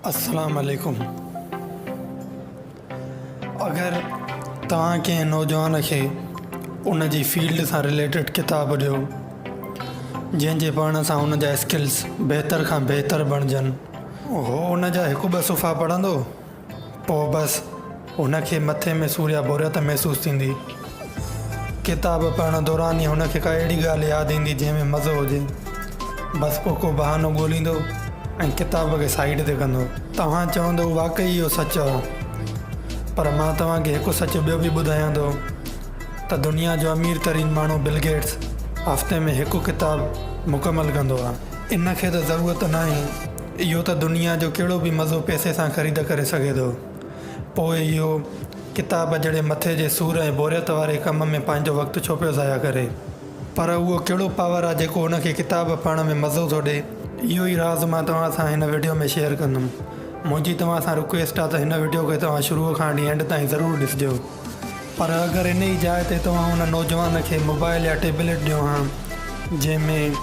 अस्सलाम वालेकुम। अगर तव्हां कंहिं नौजवान खे उन जी फील्ड सां रिलेटेड किताब ॾियो जंहिंजे पढ़ण सां उन जा स्किल्स बहितर खां बहितर बणिजनि, उहो उन जा हिकु ॿ सुफ़ा पढ़ंदो, पोइ बसि हुनखे मथे में सूर या बोरियत महसूसु थींदी। किताब पढ़ण दौरान ई हुनखे का अहिड़ी ॻाल्हि यादि ईंदी जंहिंमें मज़ो हुजे, बसि पोइ को बहानो ॻोल्हींदो ऐं किताब खे साइड ते कंदो। तव्हां चवंदो वाक़ई इहो सच आहे, पर मां तव्हांखे हिकु सच ॿियो बि ॿुधायां थो त दुनिया जो अमीर तरीन माण्हू बिल गेट्स हफ़्ते में हिकु किताबु मुकमल कंदो आहे। इन खे त ज़रूरत न आहे, इहो त दुनिया जो कहिड़ो बि मज़ो पैसे सां ख़रीद करे सघे थो। पोइ इहो किताब जहिड़े मथे जे सूर ऐं बोरियत वारे कम में पंहिंजो वक़्तु छो पियो ज़ाया करे। पर उहो कहिड़ो पावर आहे जेको हुनखे किताब पढ़ण में मज़ो थो ॾिए। इहो ई राज़ मां तव्हां सां हिन वीडियो में शेयर कंदुमि। मुंहिंजी तव्हां सां रिक्वेस्ट आहे त हिन वीडियो खे तव्हां शुरूअ खां वठी एंड ताईं ज़रूरु ॾिसिजो। पर अगरि इन ई जाइ ते तव्हां हुन नौजवान खे मोबाइल या टेबलेट ॾियो हा जंहिंमें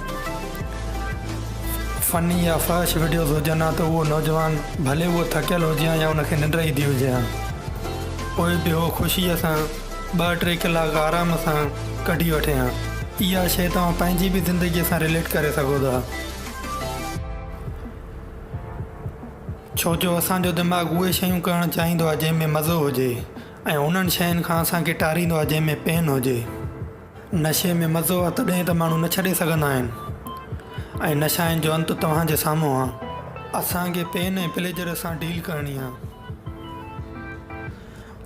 फ़नी या फहश वीडियोज़ हुजनि हा, त उहो नौजवान भले उहो थकियलु हुजे हा या उनखे निंड ईंदी हुजे हा, पोइ बि उहो ख़ुशीअ सां 2-3 कलाक आराम सां कढी वठे हा। इहा शइ तव्हां पंहिंजी बि ज़िंदगीअ सां रिलेट करे सघो था, छो जो असांजो दिमाग़ उहे शयूं करणु चाहींदो आहे जंहिंमें मज़ो हुजे ऐं उन्हनि शयुनि खां असांखे टारींदो आहे जंहिंमें पेन हुजे। नशे में मज़ो आहे तॾहिं त माण्हू न छॾे सघंदा आहिनि, ऐं नशाइनि जो अंत तव्हांजे साम्हूं आहे। असांखे पेन ऐं प्लेजर सां डील करणी आहे।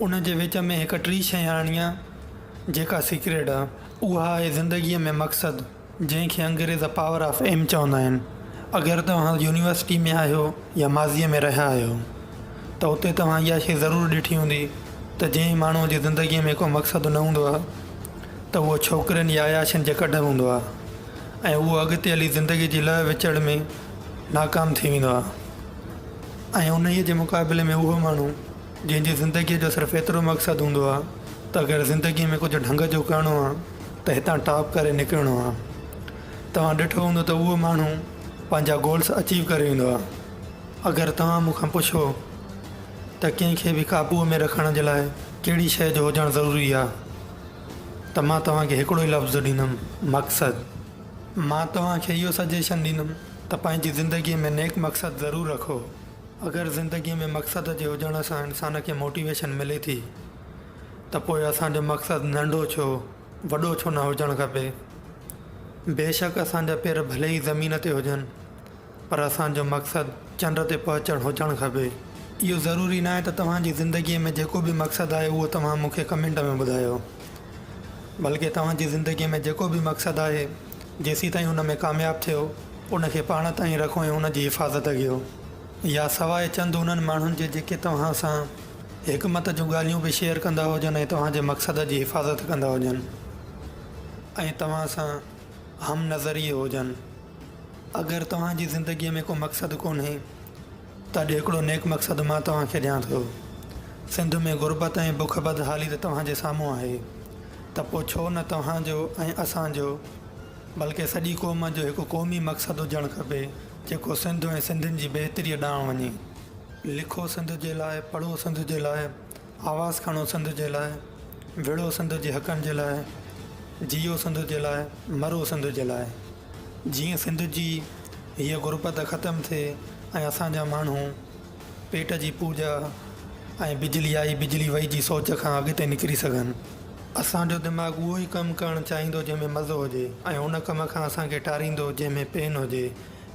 उन जे विच में हिकु टी शइ आणणी आहे जेका सीक्रेट आहे। उहा आहे ज़िंदगीअ में मक़सदु, जंहिंखे अंग्रेज़ पावर ऑफ एम चवंदा आहिनि। अगरि तव्हां यूनिवर्सिटी में आहियो या माज़ीअ में रहिया आहियो त उते तव्हां इहा शइ ज़रूरु ॾिठी हूंदी त जंहिं माण्हूअ जी ज़िंदगीअ में को मक़सदु न हूंदो आहे त उहो छोकिरनि या अयाशनि जे कढ हूंदो आहे ऐं उहो अॻिते हली ज़िंदगी जी लह विचड़ में नाकाम थी वेंदो आहे। ऐं उन जे मुक़ाबले में उहो माण्हू जंहिंजी ज़िंदगीअ जो सिर्फ़ु एतिरो मक़सदु हूंदो आहे त अगरि ज़िंदगीअ में कुझु ढंग जो करिणो आहे त हितां टॉप करे निकिरणो आहे। तव्हां ॾिठो हूंदो त उहो माण्हू पंहिंजा गोल्स अचीव करे ईंदो आहे। अगरि तव्हां मूंखां पुछो त कंहिंखे बि काबूअ में रखण जे लाइ कहिड़ी शइ जो हुजणु ज़रूरी आहे, त मां तव्हांखे हिकिड़ो ई लफ़्ज़ ॾींदुमि, मक़सदु। मां तव्हांखे इहो सजेशन ॾींदुमि त पंहिंजी ज़िंदगीअ में नेक मक़सदु ज़रूरु रखो। अगरि ज़िंदगीअ में मक़सद जे हुजण सां इंसान खे मोटिवेशन मिले थी त पोइ असांजो मक़सदु नंढो छो वॾो छो न हुजणु खपे। बेशक असांजा पेर भले ई ज़मीन ते हुजनि, पर असांजो मक़सदु चंड ते पहुचणु हुजणु खपे। इहो ज़रूरी न आहे त तव्हांजी ज़िंदगीअ में जेको बि मक़सदु आहे उहो तव्हां मूंखे कमेंट में ॿुधायो, बल्कि तव्हांजी ज़िंदगीअ में जेको बि मक़सदु आहे जेसीं ताईं हुन में कामयाबु थियो उनखे पाण ताईं रखो ऐं उनजी हिफ़ाज़त कयो। या सवाइ चंद उन्हनि माण्हुनि जे जेके तव्हां सां हिकमत जूं ॻाल्हियूं बि शेयर कंदा हुजनि ऐं तव्हांजे मक़सद जी हिफ़ाज़त कंदा हुजनि ऐं तव्हां सां हम नज़रिए हुजनि। अगरि तव्हांजी ज़िंदगीअ में को मक़सदु कोन्हे त अॼु हिकिड़ो नेक मक़सदु मां तव्हांखे ॾियां थो। सिंध में गुरबत ऐं बुख बदहाली त तव्हांजे साम्हूं आहे, त पोइ छो न तव्हांजो ऐं असांजो बल्कि सॼी क़ौम जो हिकु क़ौमी मक़सदु हुजणु खपे जेको सिंध ऐं सिंधियुनि जी बहितरीअ ॾांहुं वञे। लिखो सिंध जे लाइ, पढ़ो सिंध जे लाइ, आवाज़ु खणो सिंध जे लाइ, विढ़ो सिंध जे हक़नि जे लाइ, जियो सिंध जे लाइ, मरो सिंध जे लाइ। जीअं सिंध जी हीअ गुरबत ख़तमु थिए ऐं असांजा माण्हू पेट जी पूॼा ऐं बिजली आई बिजली वई जी सोच खां अॻिते निकिरी सघनि। असांजो दिमाग़ उहो ई कमु करणु चाहींदो जंहिंमें मज़ो हुजे ऐं उन कम खां असांखे टारींदो जंहिंमें पेन हुजे।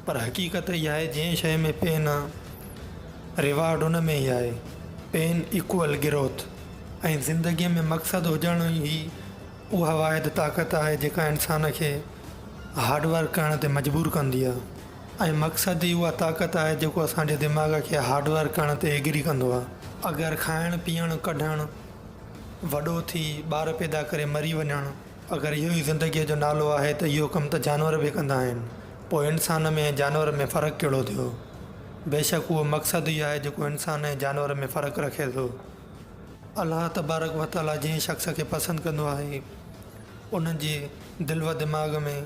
पर हक़ीक़त इहा आहे जंहिं शइ में पेन आहे रिवार्ड उन में ई आहे। पेन इक्वल ग्रोथ। ऐं ज़िंदगीअ में मक़सदु हुजण ई उहा वाहिद ताक़त आहे जेका इंसान खे हार्डवर्क करण ते मजबूर कंदी आहे। ऐं मक़सदु ई उहा ताक़त आहे जेको असांजे दिमाग़ खे हार्डवर्क करण ते एग्री कंदो आहे। अगरि खाइणु पीअणु कढणु वॾो थी ॿार पैदा करे मरी वञणु अगरि इहो ई ज़िंदगीअ जो नालो आहे त इहो कमु त जानवर बि कंदा आहिनि। पोइ इंसान में ऐं जानवर में फ़र्क़ु कहिड़ो थियो? बेशक उहो मक़सदु ई आहे जेको इंसान ऐं जानवर में फ़र्क़ु रखे थो। अलाह तबारक व तआला जंहिं शख़्स खे पसंदि कंदो आहे उन्हनि जी दिलि व दिमाग़ में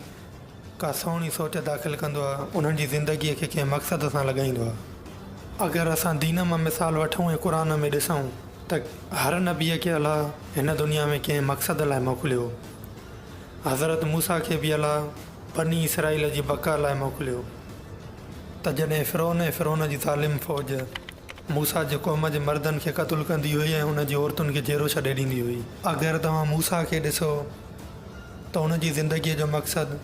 का सुहिणी सोच दाख़िल कंदो आहे, उन्हनि जी ज़िंदगीअ खे कंहिं मक़सद सां लॻाईंदो आहे। अगरि असां दीन मां मिसाल वठूं ऐं क़ुर में ॾिसूं त हर नबीअ खे अलाह हिन दुनिया में कंहिं मक़सद लाइ मोकिलियो। हज़रत मूसा खे बि अलाह बनी इसराईल जी बका लाइ मोकिलियो। त जॾहिं फ़िरौन जी ज़ालिम फ़ौज मूसा जे क़ौम जे मर्दनि खे क़तलु कंदी हुई ऐं हुन जी औरतुनि खे जेरो छॾे ॾींदी हुई। अगरि तव्हां मूसा खे ॾिसो त हुन जी ज़िंदगीअ जो मक़सदु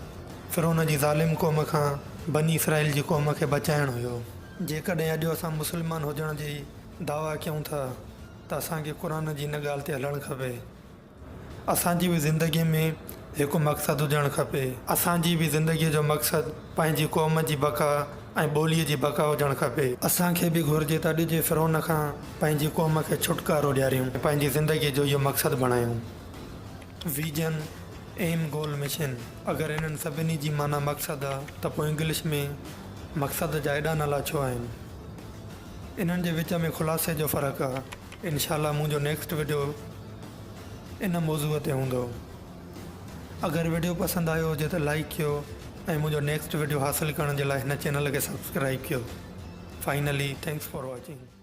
फ़िरौन जी ज़ालिम क़ौम खां बनी इसराईल जी क़ौम खे बचाइणु हुयो। जेकॾहिं अॼु असां मुस्लमान हुजण जी दावा कयूं था त असांखे क़ुर जी हिन ॻाल्हि ते हलणु खपे। असांजी बि ज़िंदगीअ में हिकु मक़सदु हुजणु खपे। असांजी बि ज़िंदगीअ जो मक़सदु पंहिंजी क़ौम जी बका ऐं ॿोलीअ जी बका हुजणु खपे। असांखे बि घुरिजे त अॼु जे फ़िरौन खां पंहिंजी क़ौम खे छुटकारो ॾियारियूं, पंहिंजी ज़िंदगीअ जो इहो मक़सदु बणायूं। विजन, एम, गोल, मिशन। अगरि इन्हनि सभिनी जी माना मक़सदु आहे त पोइ इंग्लिश में मक़सद जा एॾा नाला छो आहिनि? इन्हनि जे विच में ख़ुलासे जो फ़र्क़ु आहे। इंशाअल्लाह मुंहिंजो नेक्स्ट वीडियो इन मौज़ूअ ते हूंदो। अगरि वीडियो पसंदि आयो हुजे त लाइक कयो ऐं मुंहिंजो नेक्स्ट वीडियो हासिलु करण जे लाइ हिन चैनल खे सब्सक्राइब कयो। Finally, thanks for watching.